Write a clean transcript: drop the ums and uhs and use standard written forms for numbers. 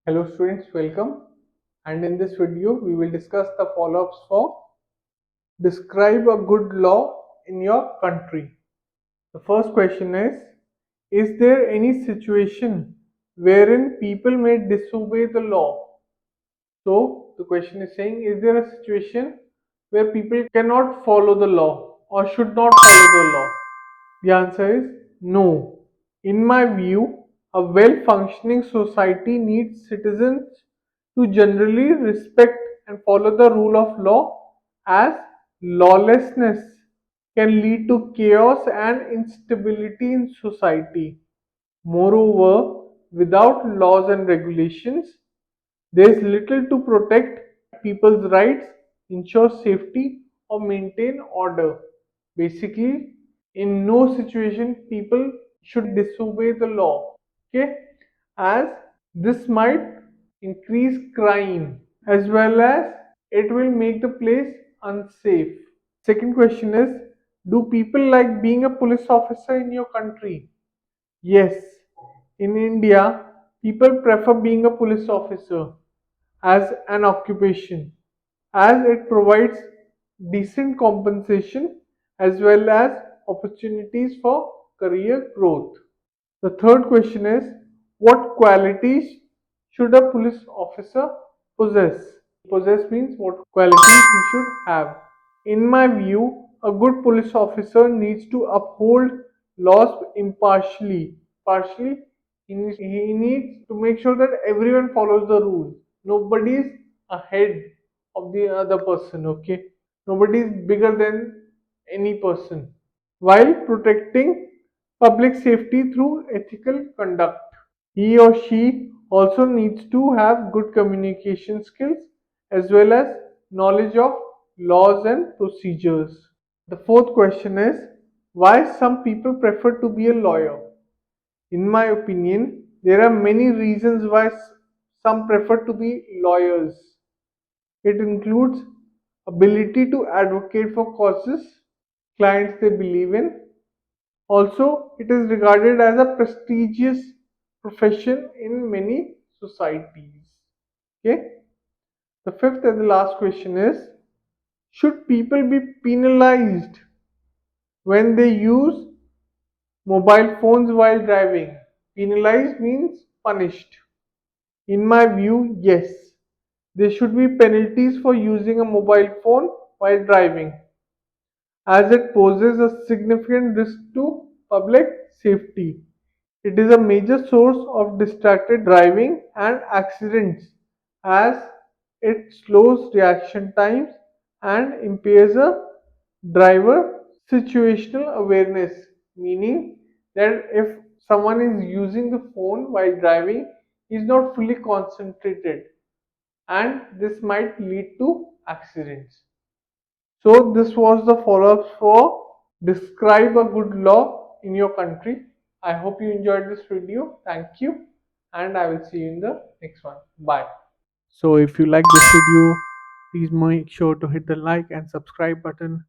Hello students, welcome. And in this video, we will discuss the follow-ups for describe a good law in your country. The first question is there any situation wherein people may disobey the law? So the question is saying, is there a situation where people cannot follow the law or should not follow the law? The answer is no. In my view, a well functioning society needs citizens to generally respect and follow the rule of law, as lawlessness can lead to chaos and instability in society. Moreover, without laws and regulations, there is little to protect people's rights, ensure safety, or maintain order. Basically, in no situation people should disobey the law. Okay, as this might increase crime as well as it will make the place unsafe. Second question is, do people like being a police officer in your country? Yes, in India, people prefer being a police officer as an occupation as it provides decent compensation as well as opportunities for career growth. The third question is, what qualities should a police officer possess? Possess means what qualities he should have. In my view, a good police officer needs to uphold laws impartially. Partially, he needs to make sure that everyone follows the rules. Nobody is ahead of the other person, okay? Nobody is bigger than any person. While protecting public safety through ethical conduct. He or she also needs to have good communication skills as well as knowledge of laws and procedures. The fourth question is, why some people prefer to be a lawyer? In my opinion, there are many reasons why some prefer to be lawyers. It includes ability to advocate for causes, clients they believe in. Also, it is regarded as a prestigious profession in many societies. Okay. The fifth and the last question is, should people be penalized when they use mobile phones while driving? Penalized means punished. In my view, yes. There should be penalties for using a mobile phone while driving, as it poses a significant risk to public safety. It is a major source of distracted driving and accidents, as it slows reaction times and impairs a driver situational awareness, meaning that if someone is using the phone while driving, he is not fully concentrated and this might lead to accidents. So this was the follow-up for describe a good law in your country. I hope you enjoyed this video. Thank you, and I will see you in the next one. Bye. So if you like this video, please make sure to hit the like and subscribe button